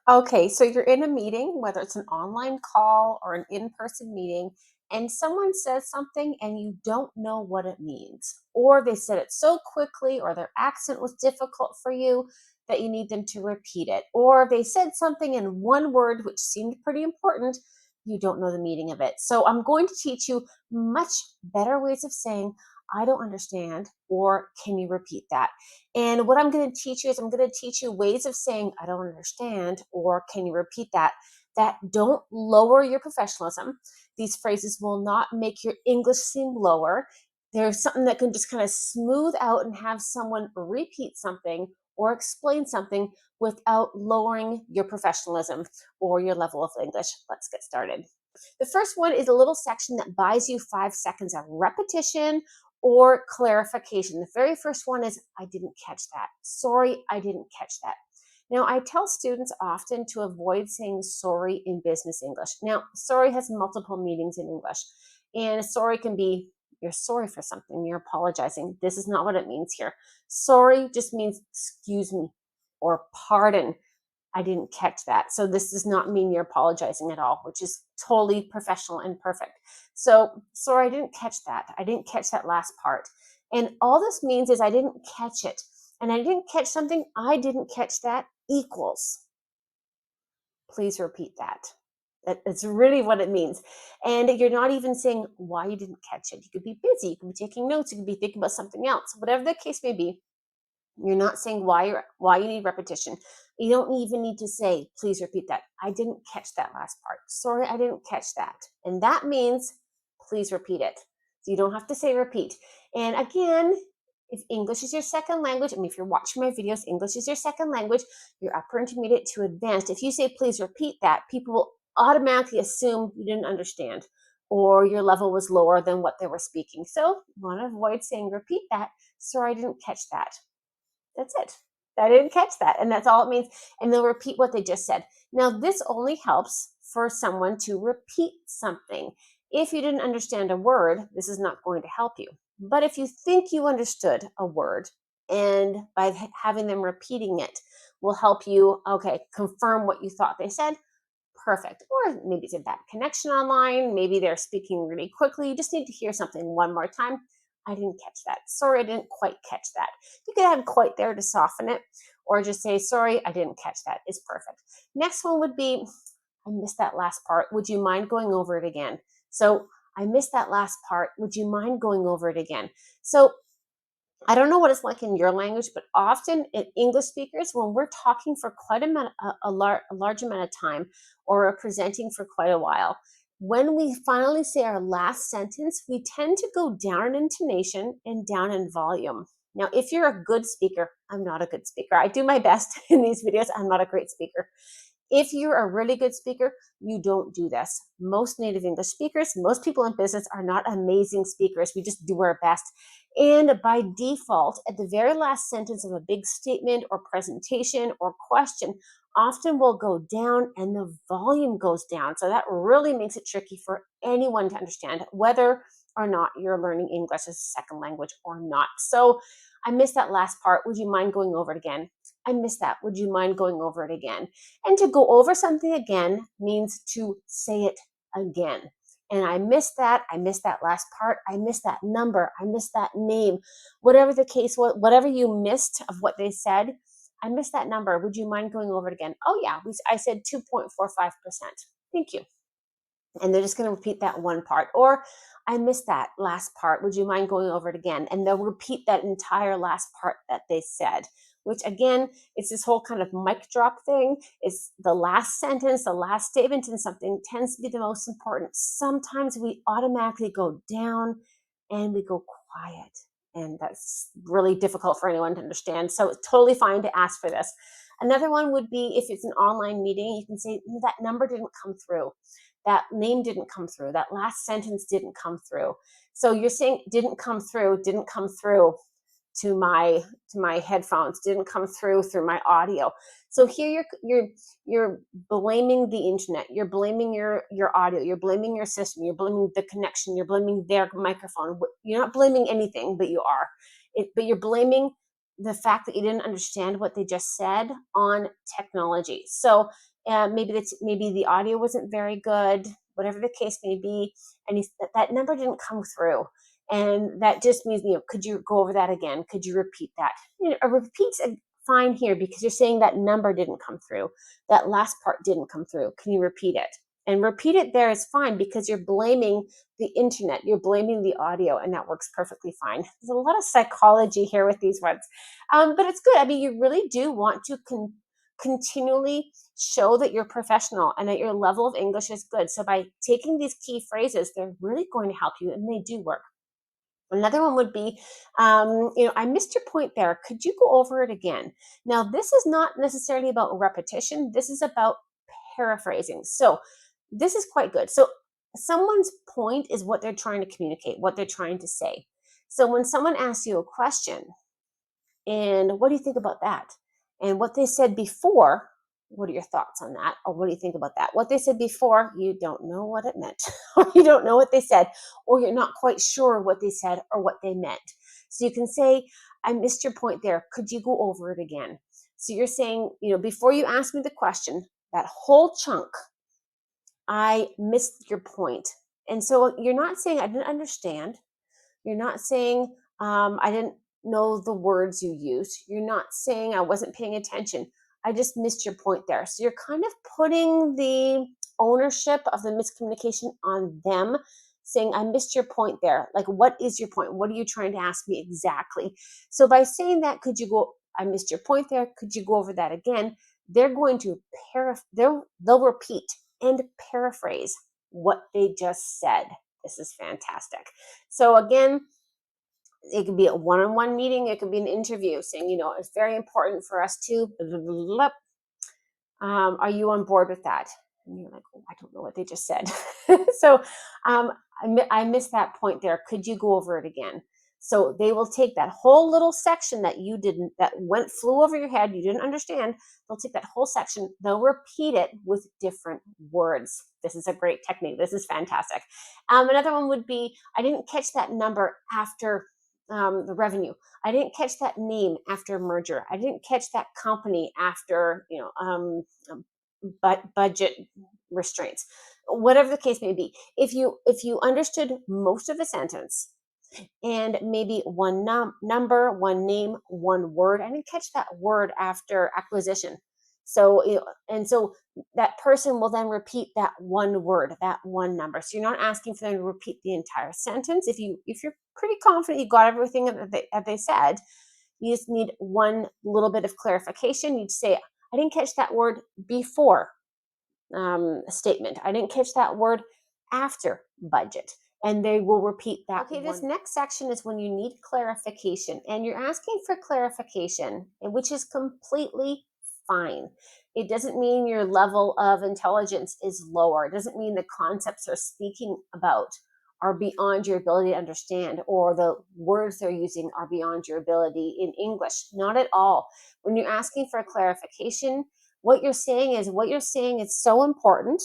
Okay, so you're in a meeting, whether it's an online call or an in-person meeting, and someone says something and you don't know what it means, or they said it so quickly, or their accent was difficult for you that you need them to repeat it, or they said something in one word which seemed pretty important, you don't know the meaning of it. So I'm going to teach you much better ways of saying, I don't understand, or can you repeat that? And what I'm going to teach you is I'm going to teach you ways of saying, I don't understand, or can you repeat that? That don't lower your professionalism. These phrases will not make your English seem lower. There's something that can just kind of smooth out and have someone repeat something or explain something without lowering your professionalism or your level of English. Let's get started. The first one is a little section that buys you 5 seconds of repetition or clarification. The very first one is, I didn't catch that. Sorry, I didn't catch that. Now, I tell students often to avoid saying sorry in business English. Now, sorry has multiple meanings in English, and sorry can be you're sorry for something, you're apologizing. This is not what it means here. Sorry just means excuse me or pardon. I didn't catch that. So this does not mean you're apologizing at all, which is totally professional and perfect. So sorry, I didn't catch that. I didn't catch that last part. And all this means is I didn't catch it. And I didn't catch something, I didn't catch that equals. Please repeat that. That's really what it means. And you're not even saying why you didn't catch it. You could be busy, you could be taking notes, you could be thinking about something else. Whatever the case may be, you're not saying why you need repetition. You don't even need to say, please repeat that. I didn't catch that last part. Sorry, I didn't catch that. And that means please repeat it. So you don't have to say repeat. And again, if English is your second language, I mean, if you're watching my videos, English is your second language, you're upper intermediate to advanced. If you say please repeat that, people will automatically assume you didn't understand or your level was lower than what they were speaking. So you want to avoid saying repeat that. Sorry, I didn't catch that. That's it. I didn't catch that. And that's all it means. And they'll repeat what they just said. Now, this only helps for someone to repeat something. If you didn't understand a word, this is not going to help you. But if you think you understood a word, and by having them repeating it will help you, okay, confirm what you thought they said, perfect. Or maybe it's a bad connection online. Maybe they're speaking really quickly. You just need to hear something one more time. I didn't catch that. Sorry, I didn't quite catch that. You could add quite there to soften it, or just say, sorry, I didn't catch that. It's perfect. Next one would be, I missed that last part. Would you mind going over it again? So I missed that last part. Would you mind going over it again? So I don't know what it's like in your language, but often in English speakers, when we're talking for quite a large amount of time or are presenting for quite a while, when we finally say our last sentence, we tend to go down in intonation and down in volume. Now, if you're a good speaker, I'm not a good speaker. I do my best in these videos. I'm not a great speaker. If you're a really good speaker, you don't do this. Most native English speakers, most people in business are not amazing speakers. We just do our best. And by default, at the very last sentence of a big statement or presentation or question, often will go down and the volume goes down. So that really makes it tricky for anyone to understand, whether or not you're learning English as a second language or not. So I missed that last part. Would you mind going over it again? I missed that. Would you mind going over it again? And to go over something again means to say it again. And I missed that. I missed that last part. I missed that number. I missed that name. Whatever the case, whatever you missed of what they said, I missed that number. Would you mind going over it again? Oh, yeah. I said 2.45%. Thank you. And they're just going to repeat that one part. Or I missed that last part. Would you mind going over it again? And they'll repeat that entire last part that they said, which again, it's this whole kind of mic drop thing. It's the last sentence, the last statement in something tends to be the most important. Sometimes we automatically go down and we go quiet. And that's really difficult for anyone to understand. So it's totally fine to ask for this. Another one would be if it's an online meeting, you can say that number didn't come through. That name didn't come through. That last sentence didn't come through. So you're saying didn't come through to my headphones, didn't come through my audio. So here you're blaming the internet, you're blaming your audio, you're blaming your system, you're blaming the connection, you're blaming their microphone. You're not blaming anything, but you are. But you're blaming the fact that you didn't understand what they just said on technology. So maybe the audio wasn't very good, whatever the case may be, and that number didn't come through. And that just means, could you go over that again? Could you repeat that? A repeat's fine here because you're saying that number didn't come through. That last part didn't come through. Can you repeat it? And repeat it there is fine because you're blaming the internet, you're blaming the audio, and that works perfectly fine. There's a lot of psychology here with these ones, but it's good. I mean, you really do want to continually show that you're professional and that your level of English is good. So by taking these key phrases, they're really going to help you, and they do work. Another one would be, I missed your point there. Could you go over it again? Now, this is not necessarily about repetition. This is about paraphrasing. So this is quite good. So someone's point is what they're trying to communicate, what they're trying to say. So when someone asks you a question, and what do you think about that? And what they said before, what are your thoughts on that? Or what do you think about that? What they said before, you don't know what it meant, or you don't know what they said, or you're not quite sure what they said or what they meant. So you can say, I missed your point there. Could you go over it again? So you're saying, before you ask me the question, that whole chunk, I missed your point. And so you're not saying I didn't understand. You're not saying I didn't know the words you used. You're not saying I wasn't paying attention. I just missed your point there. So you're kind of putting the ownership of the miscommunication on them, saying, I missed your point there. Like, what is your point? What are you trying to ask me exactly? So by saying that, I missed your point there. Could you go over that again? They're going to they'll repeat and paraphrase what they just said. This is fantastic. So again, it could be a one-on-one meeting. It could be an interview saying, it's very important for us to, blah, blah, blah. Are you on board with that? And you're like, oh, I don't know what they just said. So I missed that point there. Could you go over it again? So they will take that whole little section that flew over your head, you didn't understand. They'll take that whole section, they'll repeat it with different words. This is a great technique. This is fantastic. Another one would be, I didn't catch that number after the revenue. I didn't catch that name after merger. I didn't catch that company after, budget restraints. Whatever the case may be. If you understood most of the sentence, and maybe one number, one name, one word. I didn't catch that word after acquisition. So, so that person will then repeat that one word, that one number. So you're not asking for them to repeat the entire sentence. If you're pretty confident you got everything that they said, you just need one little bit of clarification. You'd say, I didn't catch that word before statement. I didn't catch that word after budget. And they will repeat that. Okay, this next section is when you need clarification, and you're asking for clarification, which is completely fine. It doesn't mean your level of intelligence is lower. It doesn't mean the concepts they're speaking about are beyond your ability to understand, or the words they're using are beyond your ability in English. Not at all. When you're asking for clarification, what you're saying is so important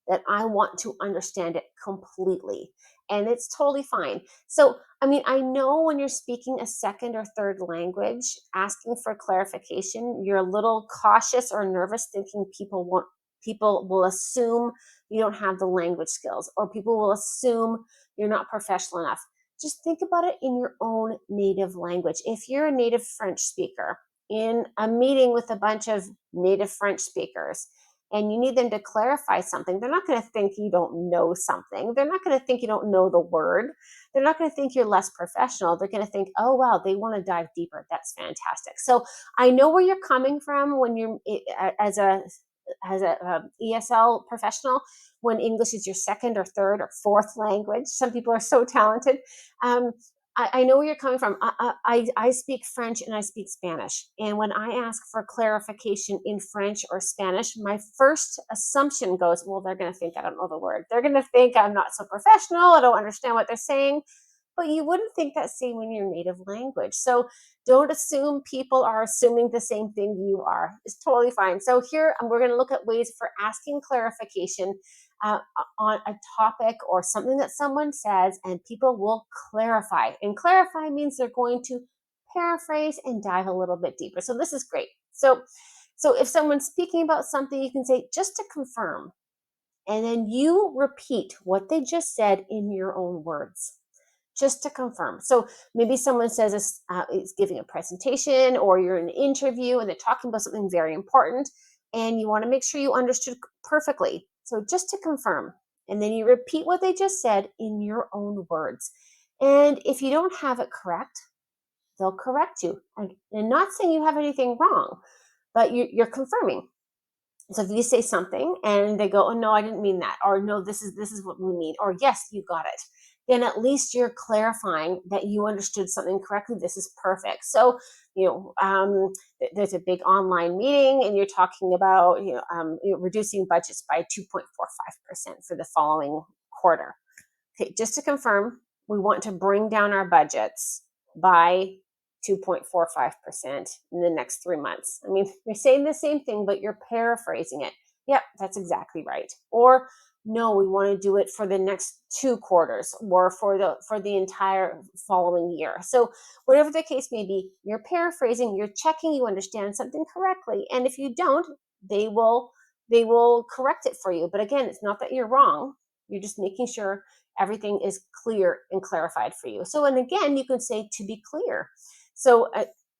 that I want to understand it completely. And it's totally fine. So, I know when you're speaking a second or third language, asking for clarification, you're a little cautious or nervous, thinking people will assume you don't have the language skills, or people will assume you're not professional enough. Just think about it in your own native language. If you're a native French speaker in a meeting with a bunch of native French speakers, and you need them to clarify something, they're not going to think you don't know something. They're not going to think you don't know the word. They're not going to think you're less professional. They're going to think, oh, wow, they want to dive deeper. That's fantastic. So I know where you're coming from when you're as a ESL professional, when English is your second or third or fourth language. Some people are so talented. I know where you're coming from. I speak French and I speak Spanish. And when I ask for clarification in French or Spanish, my first assumption goes, well, they're going to think I don't know the word. They're going to think I'm not so professional. I don't understand what they're saying. But you wouldn't think that same in your native language. So don't assume people are assuming the same thing you are. It's totally fine. So here we're going to look at ways for asking clarification on a topic or something that someone says, and people will clarify. And clarify means they're going to paraphrase and dive a little bit deeper. So this is great. So So if someone's speaking about something, you can say, just to confirm. And then you repeat what they just said in your own words, just to confirm. So maybe someone says is giving a presentation, or you're in an interview and they're talking about something very important, and you want to make sure you understood perfectly. So just to confirm, and then you repeat what they just said in your own words. And if you don't have it correct, they'll correct you. And not saying you have anything wrong, but you're confirming. So if you say something and they go, "Oh no, I didn't mean that," or "No, this is what we mean," or "Yes, you got it," then at least you're clarifying that you understood something correctly. This is perfect. So there's a big online meeting, and you're talking about reducing budgets by 2.45% for the following quarter. Okay, just to confirm, we want to bring down our budgets by 2.45% in the next 3 months. I mean, you're saying the same thing, but you're paraphrasing it. Yep, that's exactly right. Or no, we want to do it for the next 2 quarters, or for the entire following year. So whatever the case may be, you're paraphrasing, you're checking you understand something correctly. And if you don't, they will correct it for you. But again, it's not that you're wrong. You're just making sure everything is clear and clarified for you. So, and again, you can say to be clear. So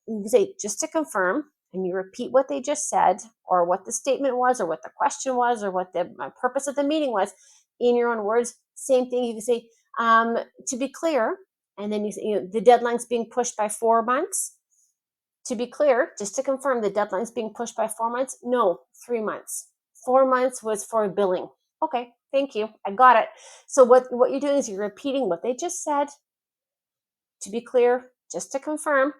you can say just to confirm, and you repeat what they just said, or what the statement was, or what the question was, or what the purpose of the meeting was in your own words. Same thing. You can say to be clear, and then you say, the deadline's being pushed by 4 months. To be clear, just to confirm, the deadline's being pushed by 4 months. No, 3 months. 4 months was for billing. Okay, thank you. I got it. So what you're doing is you're repeating what they just said. To be clear, just to confirm,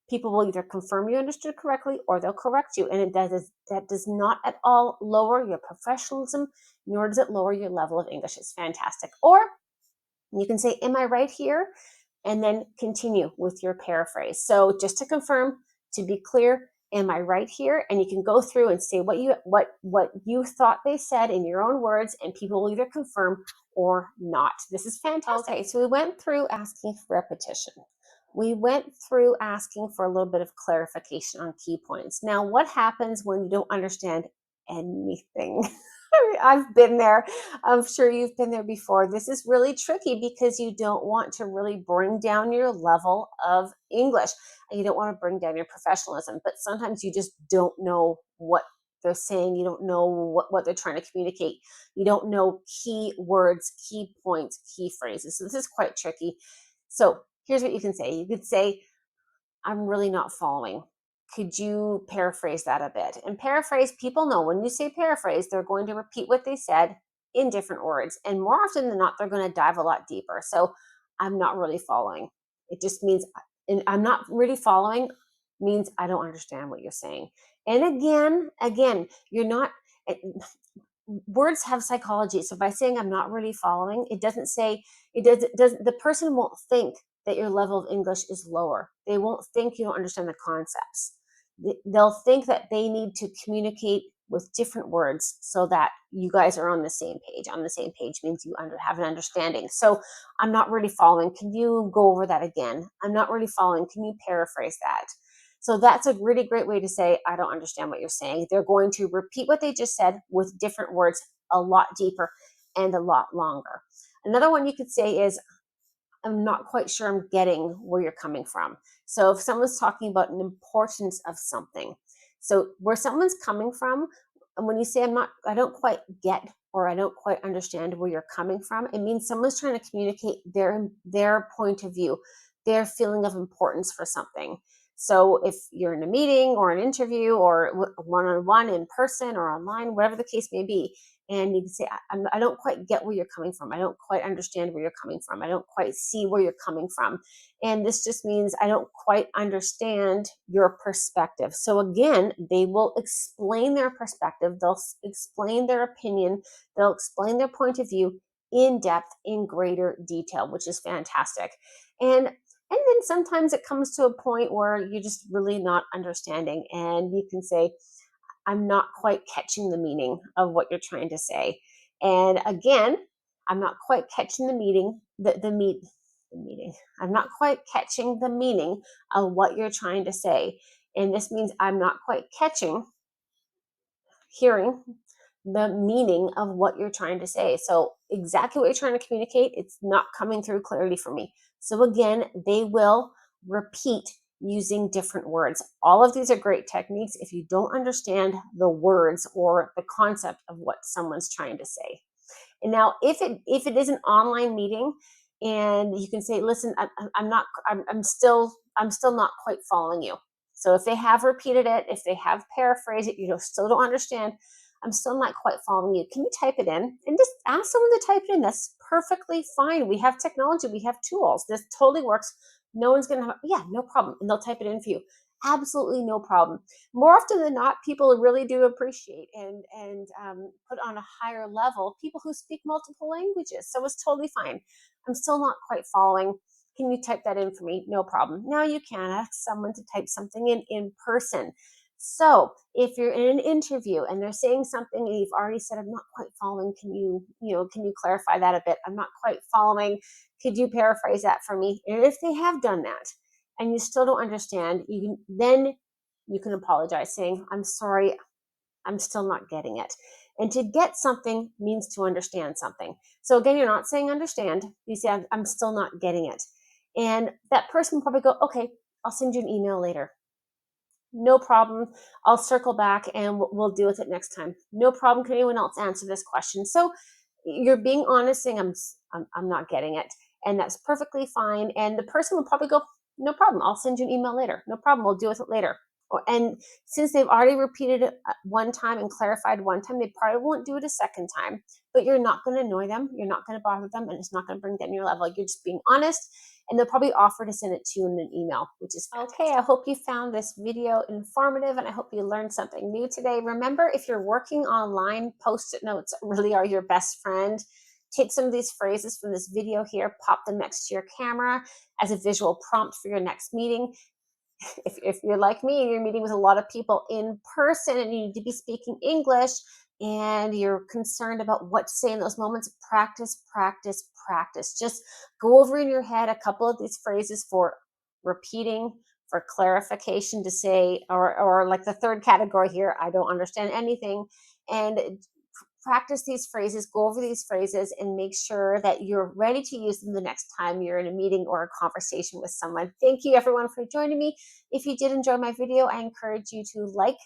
people will either confirm you understood correctly, or they'll correct you. And that does not at all lower your professionalism, nor does it lower your level of English. It's fantastic. Or you can say, am I right here? And then continue with your paraphrase. So just to confirm, to be clear, am I right here? And you can go through and say what you thought they said in your own words, and people will either confirm or not. This is fantastic. Okay, so we went through asking for repetition. We went through asking for a little bit of clarification on key points. Now, what happens when you don't understand anything? I've been there. I'm sure you've been there before. This is really tricky because you don't want to really bring down your level of English, and you don't want to bring down your professionalism. But sometimes you just don't know what they're saying. You don't know what they're trying to communicate. You don't know key words, key points, key phrases. So this is quite tricky. So here's what you can say. You could say, I'm really not following. Could you paraphrase that a bit? And paraphrase, people know when you say paraphrase, they're going to repeat what they said in different words. And more often than not, they're going to dive a lot deeper. So I'm not really following. It just means, and I'm not really following means I don't understand what you're saying. And again, you're not, words have psychology. So by saying I'm not really following, it doesn't say, the person won't think that your level of English is lower. They won't think you don't understand the concepts. They'll think that they need to communicate with different words so that you guys are on the same page. On the same page means you have an understanding. So I'm not really following. Can you go over that again? I'm not really following. Can you paraphrase that? So that's a really great way to say, I don't understand what you're saying. They're going to repeat what they just said with different words a lot deeper and a lot longer. Another one you could say is, I'm not quite sure I'm getting where you're coming from. So if someone's talking about an importance of something, so where someone's coming from, and when you say I don't quite get, or I don't quite understand where you're coming from, it means someone's trying to communicate their point of view, their feeling of importance for something. So if you're in a meeting or an interview or one-on-one in person or online, whatever the case may be, and you can say, I don't quite get where you're coming from. I don't quite understand where you're coming from. I don't quite see where you're coming from. And this just means I don't quite understand your perspective. So again, they will explain their perspective. They'll explain their opinion. They'll explain their point of view in depth, in greater detail, which is fantastic. And then sometimes it comes to a point where you're just really not understanding, and you can say, I'm not quite catching the meaning of what you're trying to say. And again, I'm not quite catching the meaning. I'm not quite catching the meaning of what you're trying to say. And this means I'm not quite catching hearing the meaning of what you're trying to say. So, exactly what you're trying to communicate, it's not coming through clearly for me. So, again, they will repeat using different words. All of these are great techniques if you don't understand the words or the concept of what someone's trying to say. And now, if it is an online meeting, and you can say, "Listen, I'm not, I'm still not quite following you." So if they have repeated it, if they have paraphrased it, still don't understand. I'm still not quite following you. Can you type it in? And just ask someone to type it in. That's perfectly fine. We have technology. We have tools. This totally works. No one's gonna have, yeah, no problem, and they'll type it in for you. Absolutely no problem. More often than not, people really do appreciate and put on a higher level people who speak multiple languages. So it's totally fine. I'm still not quite following. Can you type that in for me? No problem. Now you can ask someone to type something in person. So if you're in an interview and they're saying something and you've already said, "I'm not quite following. Can you clarify that a bit? I'm not quite following. Could you paraphrase that for me?" And if they have done that, and you still don't understand, then you can apologize, saying, "I'm sorry, I'm still not getting it." And to get something means to understand something. So again, you're not saying understand. You say, I'm still not getting it. And that person will probably go, "Okay, I'll send you an email later." No problem. I'll circle back and we'll deal with it next time. No problem. Can anyone else answer this question? So you're being honest, saying, I'm not getting it. And that's perfectly fine. And the person will probably go, "No problem. I'll send you an email later. No problem. We'll deal with it later." And since they've already repeated it one time and clarified one time, they probably won't do it a second time. But you're not going to annoy them. You're not going to bother them. And it's not going to bring down your level. You're just being honest. And they'll probably offer to send it to you in an email, which is fantastic. Okay. I hope you found this video informative and I hope you learned something new today. Remember, if you're working online, post-it notes really are your best friend. Take some of these phrases from this video here, pop them next to your camera as a visual prompt for your next meeting. If you're like me and you're meeting with a lot of people in person and you need to be speaking English and you're concerned about what to say in those moments, practice, practice, practice. Just go over in your head a couple of these phrases for repeating, for clarification to say, or like the third category here, "I don't understand anything." And practice these phrases, go over these phrases, and make sure that you're ready to use them the next time you're in a meeting or a conversation with someone. Thank you, everyone, for joining me. If you did enjoy my video, I encourage you to like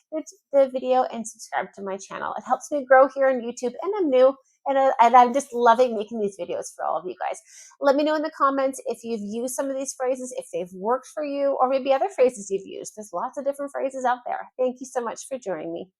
the video and subscribe to my channel. It helps me grow here on YouTube, and I'm new. And I'm just loving making these videos for all of you guys. Let me know in the comments if you've used some of these phrases, if they've worked for you, or maybe other phrases you've used. There's lots of different phrases out there. Thank you so much for joining me.